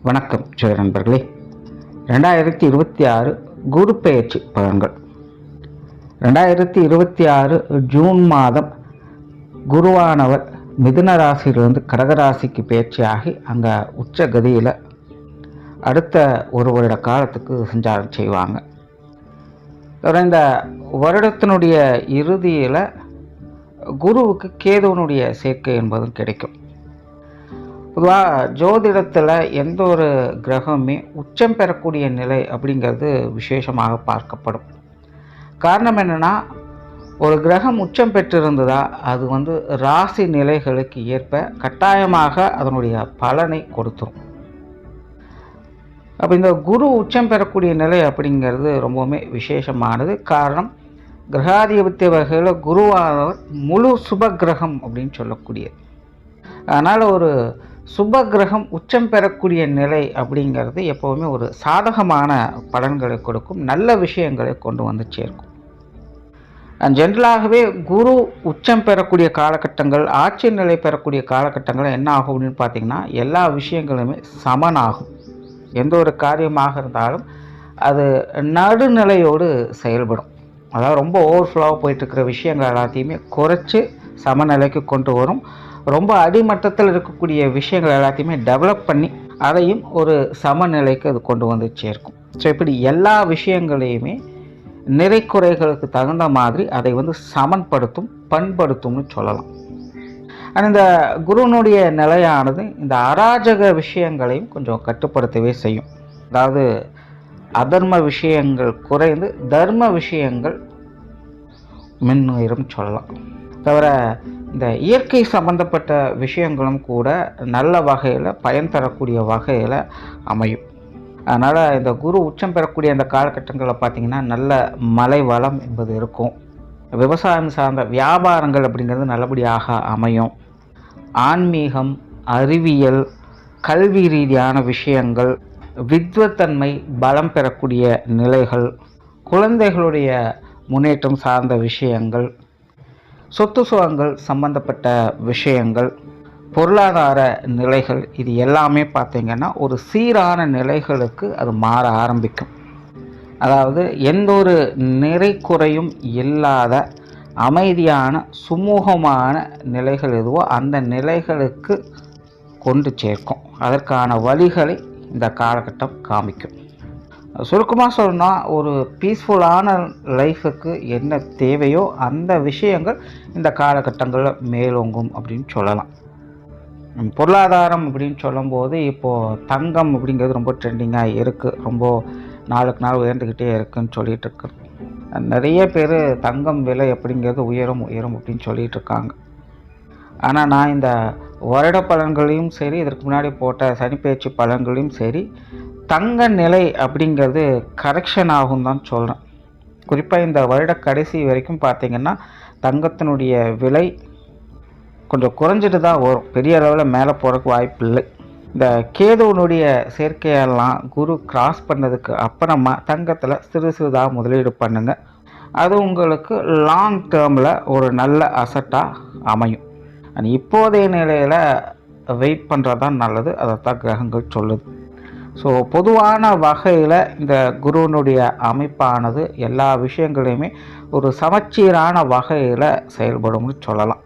வணக்கம் ஜோதி நண்பர்களே. 2026 குரு பெயர்ச்சி பலன்கள். 2026 ஜூன் மாதம் குருவானவர் மிதுன ராசியிலிருந்து கடகராசிக்கு பெயர்ச்சியாகி அங்கே உச்ச கதியில் அடுத்த ஒரு வருட காலத்துக்கு சஞ்சாரம் செய்வாங்க. இந்த வருடத்தினுடைய இறுதியில் குருவுக்கு கேதுவனுடைய சேர்க்கை என்பதும் கிடைக்கும். பொதுவாக ஜோதிடத்தில் எந்த ஒரு கிரகமே உச்சம் பெறக்கூடிய நிலை அப்படிங்கிறது விசேஷமாக பார்க்கப்படும். காரணம் என்னென்னா, ஒரு கிரகம் உச்சம் பெற்றிருந்ததா அது ராசி நிலைகளுக்கு ஏற்ப கட்டாயமாக அதனுடைய பலனை கொடுத்துரும். அப்போ இந்த குரு உச்சம் பெறக்கூடிய நிலை அப்படிங்கிறது ரொம்பவுமே விசேஷமானது. காரணம், கிரகாதிபத்திய வகையில் குருவானவர் முழு சுப கிரகம் அப்படின்னு சொல்லக்கூடியது. அதனால் ஒரு சுப கிரகம் உச்சம் பெறக்கூடிய நிலை அப்படிங்கிறது எப்போவுமே ஒரு சாதகமான பலன்களை கொடுக்கும், நல்ல விஷயங்களை கொண்டு வந்து சேர்க்கும். ஜென்ரலாகவே குரு உச்சம் பெறக்கூடிய காலகட்டங்கள், ஆட்சி நிலை பெறக்கூடிய காலகட்டங்கள் என்ன ஆகும் அப்படின்னு பார்த்திங்கன்னா, எல்லா விஷயங்களுமே சமனாகும். எந்த ஒரு காரியமாக இருந்தாலும் அது நடுநிலையோடு செயல்படும். அதாவது ரொம்ப ஓவர்ஃப்ளோவாக போயிட்டுருக்கிற விஷயங்கள் எல்லாத்தையுமே குறைச்சி சமநிலைக்கு கொண்டு வரும். ரொம்ப அடிமட்டத்தில் இருக்கக்கூடிய விஷயங்கள் எல்லாத்தையுமே டெவலப் பண்ணி அதையும் ஒரு சமநிலைக்கு அது கொண்டு வந்து சேர்க்கும். ஸோ இப்படி எல்லா விஷயங்களையுமே நிறை குறைகளுக்கு தகுந்த மாதிரி அதை சமன்படுத்தும், பண்படுத்தும்னு சொல்லலாம். ஆனால் இந்த குருனுடைய நிலையானது இந்த அராஜக விஷயங்களையும் கொஞ்சம் கட்டுப்படுத்தவே செய்யும். அதாவது அதர்ம விஷயங்கள் குறைந்து தர்ம விஷயங்கள் மின்னுயிரும் சொல்லலாம். தவிர இந்த இயற்கை சம்பந்தப்பட்ட விஷயங்களும் கூட நல்ல வகையில் பயன் தரக்கூடிய வகையில் அமையும். அதனால் இந்த குரு உச்சம் பெறக்கூடிய அந்த காலகட்டங்களில் பார்த்திங்கன்னா நல்ல மழை வளம் என்பது இருக்கும். விவசாயம் சார்ந்த வியாபாரங்கள் அப்படிங்கிறது நல்லபடியாக அமையும். ஆன்மீகம், அறிவியல், கல்வி ரீதியான விஷயங்கள், வித்வத்தன்மை பலம் பெறக்கூடிய நிலைகள், குழந்தைகளுடைய முன்னேற்றம் சார்ந்த விஷயங்கள், சொத்து சுகங்கள் சம்பந்தப்பட்ட விஷயங்கள், பொருளாதார நிலைகள், இது எல்லாமே பார்த்திங்கன்னா ஒரு சீரான நிலைகளுக்கு அது மாற ஆரம்பிக்கும். அதாவது எந்த ஒரு நிறை குறையும் இல்லாத அமைதியான சுமூகமான நிலைகள் எதுவோ அந்த நிலைகளுக்கு கொண்டு சேர்க்கும். அதற்கான வழிகளை இந்த காலகட்டம் காமிக்கும். சுருக்கமாக சொல்லணும்னா, ஒரு பீஸ்ஃபுல்லான லைஃபுக்கு என்ன தேவையோ அந்த விஷயங்கள் இந்த காலகட்டங்களில் மேலோங்கும் அப்படின்னு சொல்லலாம். பொருளாதாரம் அப்படின்னு சொல்லும்போது இப்போது தங்கம் அப்படிங்கிறது ரொம்ப ட்ரெண்டிங்காக இருக்குது. ரொம்ப நாளுக்கு நாள் உயர்ந்துக்கிட்டே இருக்குதுன்னு சொல்லிகிட்டு இருக்கு. நிறைய பேர் தங்கம் விலை அப்படிங்கிறது உயரும் உயரும் அப்படின்னு சொல்லிகிட்டு இருக்காங்க. ஆனால் நான் இந்த வருட பலன்களையும் சரி, இதற்கு முன்னாடி போட்ட சனிப்பெயர்ச்சி பலன்களையும் சரி, தங்க நிலை அப்படிங்கிறது கரெக்ஷன் ஆகும் தான் சொல்கிறேன். குறிப்பாக இந்த வருட கடைசி வரைக்கும் பார்த்திங்கன்னா தங்கத்தினுடைய விலை கொஞ்சம் குறைஞ்சிட்டு தான் வரும். பெரிய அளவில் மேலே போகிறதுக்கு வாய்ப்பு இல்லை. இந்த கேதுவனுடைய சேர்க்கையெல்லாம் குரு கிராஸ் பண்ணதுக்கு அப்புறமா தங்கத்தில் சிறு சிறிதாக முதலீடு பண்ணுங்கள். அது உங்களுக்கு லாங் டேர்மில் ஒரு நல்ல அசட்டாக அமையும். இப்போதைய நிலையில் வெயிட் பண்ணுறது தான் நல்லது. அதைத்தான் கிரகங்கள் சொல்லுது. ஸோ பொதுவான வகையில் இந்த குருவனுடைய அமைப்பானது எல்லா விஷயங்களையுமே ஒரு சமச்சீரான வகையில் செயல்படும்னு சொல்லலாம்.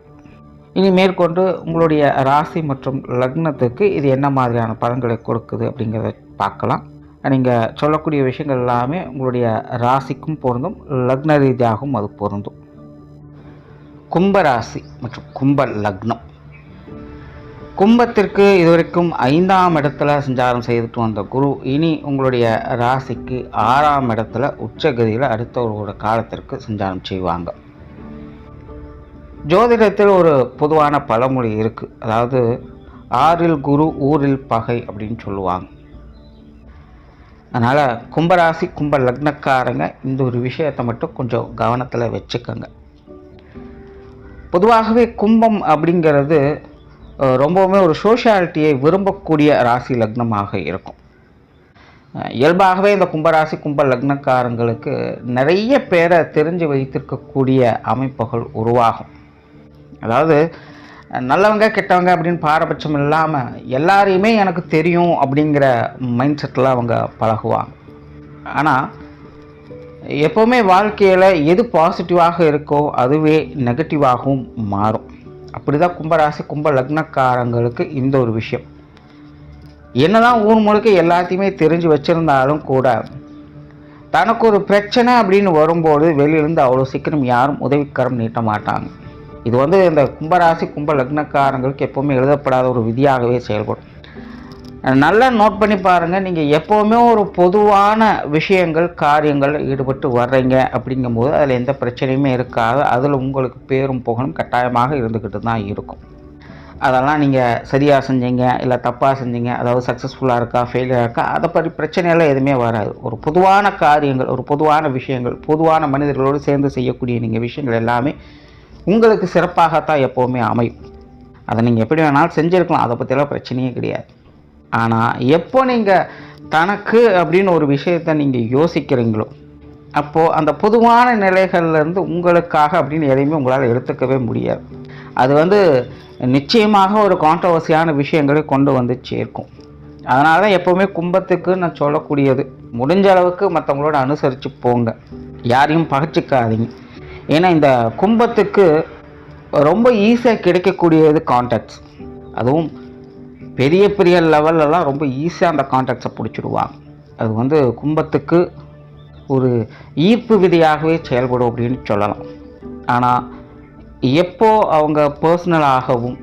இனி மேற்கொண்டு உங்களுடைய ராசி மற்றும் லக்னத்துக்கு இது என்ன மாதிரியான பலன்களை கொடுக்குது அப்படிங்கிறத பார்க்கலாம். நீங்கள் சொல்லக்கூடிய விஷயங்கள் எல்லாமே உங்களுடைய ராசிக்கும் பொருந்தும், லக்ன ரீதியாகவும் அது பொருந்தும். கும்பராசி மற்றும் கும்ப லக்னம். கும்பத்திற்கு இதுவரைக்கும் 5ஆம் இடத்துல சஞ்சாரம் செய்துட்டு வந்த குரு இனி உங்களுடைய ராசிக்கு 6ஆம் இடத்துல உச்சகதியில் அடுத்த ஒரு காலத்திற்கு சஞ்சாரம் செய்வாங்க. ஜோதிடத்தில் ஒரு பொதுவான பழமொழி இருக்குது. அதாவது 6இல் குரு ஊரில் பகை அப்படின்னு சொல்லுவாங்க. அதனால் கும்பராசி கும்ப லக்னக்காரங்க இந்த ஒரு விஷயத்தை மட்டும் கொஞ்சம் கவனத்தில் வச்சுக்கோங்க. பொதுவாகவே கும்பம் அப்படிங்கிறது ரொம்பவுமே ஒரு சோஷியாலிட்டியை விரும்பக்கூடிய ராசி லக்னமாக இருக்கும். இயல்பாகவே இந்த கும்பராசி கும்ப லக்னக்காரங்களுக்கு நிறைய பேரை தெரிஞ்சு வைத்திருக்கக்கூடிய அமைப்புகள் உருவாகும். அதாவது நல்லவங்க கெட்டவங்க அப்படின்னு பாரபட்சம் இல்லாமல் எல்லாரையுமே எனக்கு தெரியும் அப்படிங்கிற மைண்ட் செட்டில் அவங்க பழகுவாங்க. ஆனால் எப்போவுமே வாழ்க்கையில் எது பாசிட்டிவாக இருக்கோ அதுவே நெகட்டிவாகவும் மாறும். அப்படி தான் கும்பராசி கும்ப லக்னக்காரங்களுக்கு இந்த ஒரு விஷயம். என்னதான் ஊர் முழுக்க எல்லாத்தையுமே தெரிஞ்சு வச்சுருந்தாலும் கூட தனக்கு ஒரு பிரச்சனை அப்படின்னு வரும்போது வெளியிலேருந்து அவ்வளோ சீக்கிரம் யாரும் உதவிக்கரம் நீட்ட மாட்டாங்க. இது இந்த கும்பராசி கும்ப லக்னக்காரங்களுக்கு எப்போவுமே எழுதப்படாத ஒரு விதியாகவே செயல்படும். நல்லா நோட் பண்ணி பாருங்கள். நீங்கள் எப்போவுமே ஒரு பொதுவான விஷயங்கள் காரியங்கள் ஈடுபட்டு வர்றீங்க அப்படிங்கும்போது அதில் எந்த பிரச்சனையுமே இருக்காது. அதில் உங்களுக்கு பேரும் புகழும் கட்டாயமாக இருந்துக்கிட்டு தான் இருக்கும். அதெல்லாம் நீங்கள் சரியாக செஞ்சீங்க இல்லை தப்பாக செஞ்சீங்க, அதாவது சக்ஸஸ்ஃபுல்லாக இருக்கா ஃபெயிலியராக இருக்கா, அதை பற்றி பிரச்சனையெல்லாம் எதுவுமே வராது. ஒரு பொதுவான காரியங்கள், ஒரு பொதுவான விஷயங்கள், பொதுவான மனிதர்களோடு சேர்ந்து செய்யக்கூடிய நீங்கள் விஷயங்கள் எல்லாமே உங்களுக்கு சிறப்பாகத்தான் எப்போவுமே அமையும். அதை நீங்கள் எப்படி வேணாலும் செஞ்சுருக்கலாம், அதை பற்றியெல்லாம் பிரச்சனையே கிடையாது. ஆனால் எப்போ நீங்கள் தனக்கு அப்படின்னு ஒரு விஷயத்தை நீங்கள் யோசிக்கிறீங்களோ அப்போது அந்த பொதுவான நிலைகள்லேருந்து உங்களுக்காக அப்படின்னு எதையுமே உங்களால் எடுத்துக்கவே முடியாது. அது நிச்சயமாக ஒரு கான்ட்ரவர்சியான விஷயங்களை கொண்டு வந்து சேர்க்கும். அதனால தான் எப்போவுமே கும்பத்துக்கு நான் சொல்லக்கூடியது, முடிஞ்ச அளவுக்கு மற்றவங்களோட அனுசரித்து போங்க, யாரையும் பகைச்சிக்காதீங்க. ஏன்னா இந்த கும்பத்துக்கு ரொம்ப ஈஸியாக கிடைக்கக்கூடியது கான்டாக்ட்ஸ். அதுவும் பெரிய பெரிய லெவல்லலாம் ரொம்ப ஈஸியாக அந்த கான்டாக்ட்ஸை பிடிச்சிடுவாங்க. அது கும்பத்துக்கு ஒரு ஈர்ப்பு விதியாகவே செயல்படும் அப்படின்னு சொல்லலாம். ஆனால் எப்போ அவங்க பர்சனலாகவும்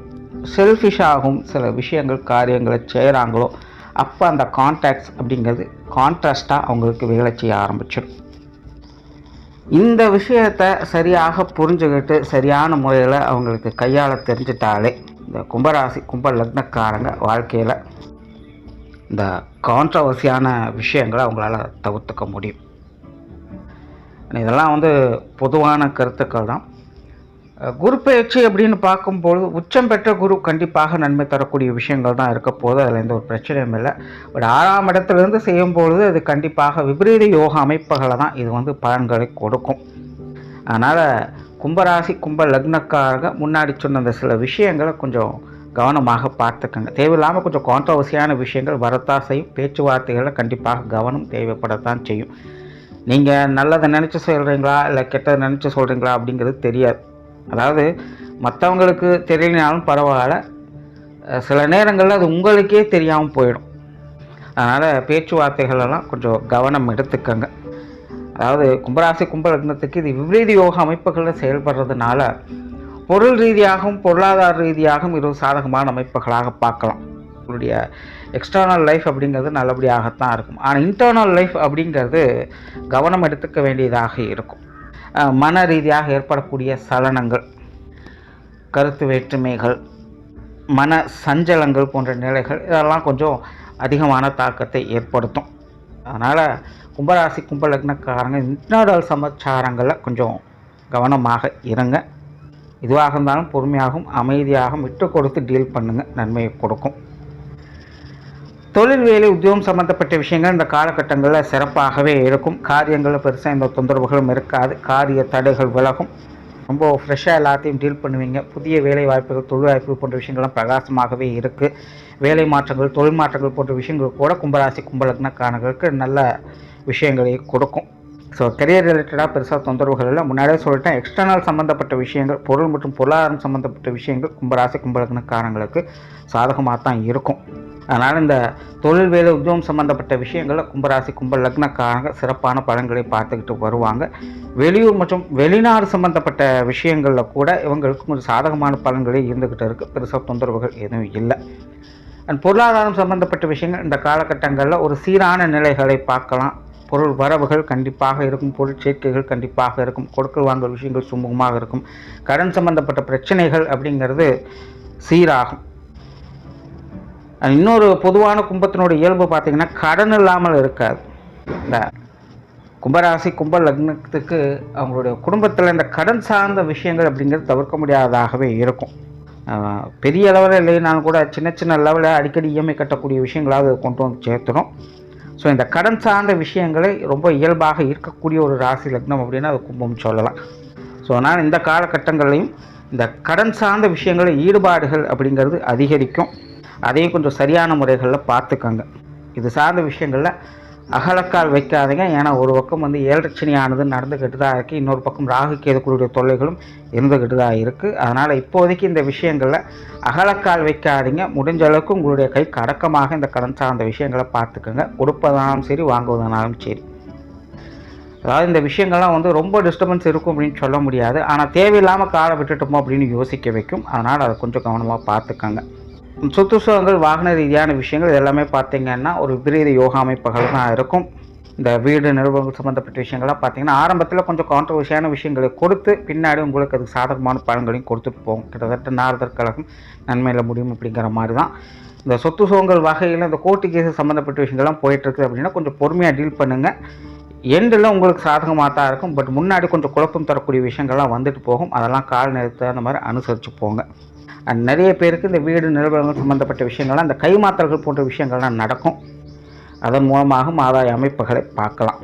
செல்ஃபிஷாகவும் சில விஷயங்கள் காரியங்களை செய்கிறாங்களோ அப்போ அந்த கான்டாக்ட்ஸ் அப்படிங்கிறது கான்ட்ராஸ்டாக அவங்களுக்கு வேலை செய்ய ஆரம்பிச்சிடும். இந்த விஷயத்தை சரியாக புரிஞ்சுக்கிட்டு சரியான முறையில் அவங்களுக்கு கையாள தெரிஞ்சிட்டாலே இந்த கும்பராசி கும்ப லக்னக்காரங்க வாழ்க்கையில் இந்த கான்ட்ரவர்சியான விஷயங்களை அவங்களால தவிர்த்துக்க முடியும். இதெல்லாம் பொதுவான கருத்துக்கள் தான். குரு பயிற்சி அப்படின்னு பார்க்கும்பொழுது உச்சம் பெற்ற குரு கண்டிப்பாக நன்மை தரக்கூடிய விஷயங்கள் தான் இருக்க போது, அதில் எந்த ஒரு பிரச்சனையும் இல்லை. பட் 6ஆம் இடத்துலேருந்து செய்யும்பொழுது அது கண்டிப்பாக விபரீத யோக அமைப்புகளை தான் இது பலன்களை கொடுக்கும். அதனால் கும்பராசி கும்ப லக்னக்காரங்க முன்னாடி சொன்ன அந்த சில விஷயங்களை கொஞ்சம் கவனமாக பார்த்துக்கங்க. தேவையில்லாமல் கொஞ்சம் கான்ட்ரவர்சியான விஷயங்கள் வரத்தான் செய்யும். பேச்சுவார்த்தைகளில் கண்டிப்பாக கவனம் தேவைப்படத்தான் செய்யும். நீங்கள் நல்லதை நினச்சி சொல்கிறீங்களா இல்லை கெட்டதை நினச்சி சொல்கிறீங்களா அப்படிங்கிறது தெரியாது. அதாவது மற்றவங்களுக்கு தெரியலனாலும் பரவாயில்ல, சில நேரங்களில் அது உங்களுக்கே தெரியாமல் போயிடும். அதனால் பேச்சுவார்த்தைகளெல்லாம் கொஞ்சம் கவனம் எடுத்துக்கங்க. அதாவது கும்பராசி கும்ப லக்னத்துக்கு இது விபரீத யோக அமைப்புகளில் செயல்படுறதுனால பொருள் ரீதியாகவும் பொருளாதார ரீதியாகவும் இது சாதகமான அமைப்புகளாக பார்க்கலாம். உங்களுடைய எக்ஸ்டர்னல் லைஃப் அப்படிங்கிறது நல்லபடியாகத்தான் இருக்கும். ஆனால் இன்டர்னல் லைஃப் அப்படிங்கிறது கவனம் எடுத்துக்க வேண்டியதாக இருக்கும். மன ரீதியாக ஏற்படக்கூடிய சலனங்கள், கருத்து வேற்றுமைகள், மன சஞ்சலங்கள் போன்ற நிலைகள் இதெல்லாம் கொஞ்சம் அதிகமான தாக்கத்தை ஏற்படுத்தும். அதனால் கும்பராசி கும்ப லக்னக்காரங்க இன்டர்னல் சமாச்சாரங்களில் கொஞ்சம் கவனமாக இருங்க. இதுவாக இருந்தாலும் பொறுமையாகவும் அமைதியாகவும் விட்டு கொடுத்து டீல் பண்ணுங்கள், நன்மையை கொடுக்கும். தொழில் வேலை உத்தியோகம் சம்மந்தப்பட்ட விஷயங்கள் இந்த காலகட்டங்களில் சிறப்பாகவே இருக்கும். காரியங்களில் பெருசாக எந்த தொந்தரவுகளும் இருக்காது. காரிய தடைகள் விலகும். ரொம்ப ஃப்ரெஷ்ஷாக எல்லாத்தையும் டீல் பண்ணுவீங்க. புதிய வேலை வாய்ப்புகள், தொழில் வாய்ப்புகள் போன்ற விஷயங்கள்லாம் பிரகாசமாகவே இருக்குது. வேலை மாற்றங்கள், தொழில் மாற்றங்கள் போன்ற விஷயங்கள் கூட கும்பராசி கும்ப லக்னக்காரர்களுக்கு நல்ல விஷயங்களை கொடுக்கும். ஸோ கரியர் ரிலேட்டடாக பெருசாக தொந்தரவுகள் இல்லை. முன்னாடியே சொல்லிட்டேன், எக்ஸ்டர்னல் சம்மந்தப்பட்ட விஷயங்கள், பொருள் மற்றும் பொருளாதாரம் சம்மந்தப்பட்ட விஷயங்கள் கும்பராசி கும்ப லக்னக்காரங்களுக்கு சாதகமாக தான் இருக்கும். அதனால் இந்த தொழில் வேலை உத்தியோகம் சம்மந்தப்பட்ட விஷயங்களில் கும்பராசி கும்ப லக்னக்காரங்க சிறப்பான பலன்களை பார்த்துக்கிட்டு வருவாங்க. வெளியூர் மற்றும் வெளிநாடு சம்மந்தப்பட்ட விஷயங்களில் கூட இவங்களுக்கு கொஞ்சம் சாதகமான பலன்களே இருந்துக்கிட்டு இருக்குது. பெருசாக தொந்தரவுகள் எதுவும் இல்லை. அண்ட் பொருளாதாரம் சம்மந்தப்பட்ட விஷயங்கள் இந்த காலகட்டங்களில் ஒரு சீரான நிலைகளை பார்க்கலாம். பொருள் வரவுகள் கண்டிப்பாக இருக்கும். பொருள் சேர்க்கைகள் கண்டிப்பாக இருக்கும். கொடுக்கல் வாங்கல் விஷயங்கள் சுமூகமாக இருக்கும். கடன் சம்மந்தப்பட்ட பிரச்சனைகள் அப்படிங்கிறது சீராகும். இன்னொரு பொதுவான கும்பத்தினுடைய இயல்பு பார்த்திங்கன்னா கடன் இல்லாமல் இருக்காது. இந்த கும்பராசி கும்ப லக்னத்துக்கு அவங்களுடைய குடும்பத்தில் இந்த கடன் சார்ந்த விஷயங்கள் அப்படிங்கிறது தவிர்க்க முடியாததாகவே இருக்கும். பெரிய லெவலில் இல்லைனாலும் கூட சின்ன சின்ன லெவலில் அடிக்கடி இஎம்ஐ கட்டக்கூடிய விஷயங்களாவது கொண்டு வந்து சேர்த்துடும். ஸோ இந்த கடன் சார்ந்த விஷயங்களை ரொம்ப இயல்பாக இருக்கக்கூடிய ஒரு ராசி லக்னம் அப்படின்னா அது கும்பம் சொல்லலாம். ஸோ அதனால் இந்த காலகட்டங்களையும் இந்த கடன் சார்ந்த விஷயங்களில் ஈடுபாடுகள் அப்படிங்கிறது அதிகரிக்கும். அதையும் கொஞ்சம் சரியான முறைகளில் பார்த்துக்கோங்க. இது சார்ந்த விஷயங்களில் அகலக்கால் வைக்காதீங்க. ஏன்னா ஒரு பக்கம் வந்து ஏழரைச்சனியானது நடந்துக்கிட்டு தான் இருக்குது, இன்னொரு பக்கம் ராகு கேதுக்களுடைய தொல்லைகளும் இருந்துக்கிட்டு தான் இருக்குது. அதனால் இப்போதைக்கு இந்த விஷயங்களில் அகலக்கால் வைக்காதீங்க. முடிஞ்ச அளவுக்கு உங்களுடைய கைக்கு அடக்கமாக இந்த கடன் சார்ந்த விஷயங்களை பார்த்துக்கோங்க. கொடுப்பதானாலும் சரி, வாங்குவதனாலும் சரி. அதாவது இந்த விஷயங்கள்லாம் வந்து ரொம்ப டிஸ்டர்பன்ஸ் இருக்கும் அப்படின்னு சொல்ல முடியாது, ஆனால் தேவையில்லாமல் காலை விட்டுட்டோமோ அப்படின்னு யோசிக்க வைக்கும். அதனால் அதை கொஞ்சம் கவனமாக பார்த்துக்கோங்க. சுற்றுச்சூழல்கள், வாகன ரீதியான விஷயங்கள் எல்லாமே பார்த்திங்கன்னா ஒரு விபரீத யோகா அமைப்புகள் தான் இருக்கும். இந்த வீடு நிறுவனங்கள் சம்மந்தப்பட்ட விஷயங்கள்லாம் பார்த்திங்கன்னா ஆரம்பத்தில் கொஞ்சம் கான்ட்ரவர்சியான விஷயங்களை கொடுத்து பின்னாடி உங்களுக்கு அது சாதகமான பலன்களையும் கொடுத்துட்டு போகும். கிட்டத்தட்ட நாரதர் கழகம் நன்மையில் முடியும் அப்படிங்கிற மாதிரி தான். இந்த சொத்து சுகங்கள் வகையில் இந்த கோர்ட்டு கேஸு சம்மந்தப்பட்ட விஷயங்கள்லாம் போயிட்டுருக்கு அப்படின்னா கொஞ்சம் பொறுமையாக டீல் பண்ணுங்கள். எண்டில் உங்களுக்கு சாதகமாக தான் இருக்கும். பட் முன்னாடி கொஞ்சம் குழப்பம் தரக்கூடிய விஷயங்கள்லாம் வந்துட்டு போகும். அதெல்லாம் கால நேரத்தை அந்த மாதிரி அனுசரித்து போங்க. நிறைய பேருக்கு இந்த வீடு நிறுவனங்கள் சம்மந்தப்பட்ட விஷயங்கள்லாம் இந்த கைமாற்றல்கள் போன்ற விஷயங்கள்லாம் நடக்கும். அதன் மூலமாக ஆதாய அமைப்புகளை பார்க்கலாம்.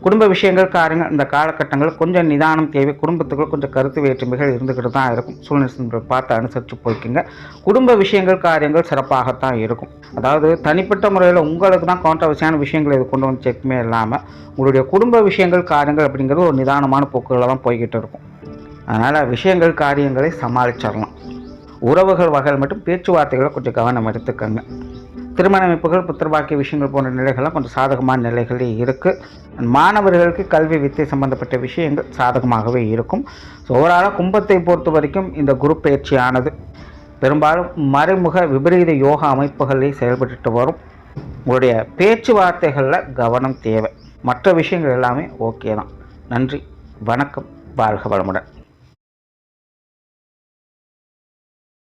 குடும்ப விஷயங்கள், காரியங்கள் இந்த காலகட்டங்கள் கொஞ்சம் நிதானம் தேவை. குடும்பத்துக்குள் கொஞ்சம் கருத்து வேற்றுமைகள் இருந்துக்கிட்டு தான் இருக்கும். சூழ்நிலை பார்த்து அனுசரித்து போய்க்குங்க. குடும்ப விஷயங்கள், காரியங்கள் சிறப்பாகத்தான் இருக்கும். அதாவது தனிப்பட்ட முறையில் உங்களுக்கு தான் கான்ட்ரவர்சியான விஷயங்களை இது கொண்டு வந்து செக்குமே இல்லாமல் உங்களுடைய குடும்ப விஷயங்கள், காரியங்கள் அப்படிங்கிறது ஒரு நிதானமான போக்குகளில் தான் போய்கிட்டு இருக்கும். அதனால் விஷயங்கள், காரியங்களை சமாளிச்சிடலாம். உறவுகள் வகையில் மட்டும் பேச்சுவார்த்தைகளை கொஞ்சம் கவனம் எடுத்துக்கங்க. திருமண அமைப்புகள், புத்திரபாக்கிய விஷயங்கள் போன்ற நிலைகள்லாம் கொஞ்சம் சாதகமான நிலைகளே இருக்குது. மாணவர்களுக்கு கல்வி வித்தை சம்பந்தப்பட்ட விஷயங்கள் சாதகமாகவே இருக்கும். ஸோ ஓவராலாக கும்பத்தை பொறுத்த வரைக்கும் இந்த குரு பயிற்சியானது பெரும்பாலும் மறைமுக விபரீத யோகா அமைப்புகளே செயல்பட்டு வரும். உங்களுடைய பேச்சுவார்த்தைகளில் கவனம் தேவை. மற்ற விஷயங்கள் எல்லாமே ஓகே தான். நன்றி, வணக்கம், வாழ்க வளமுடன்.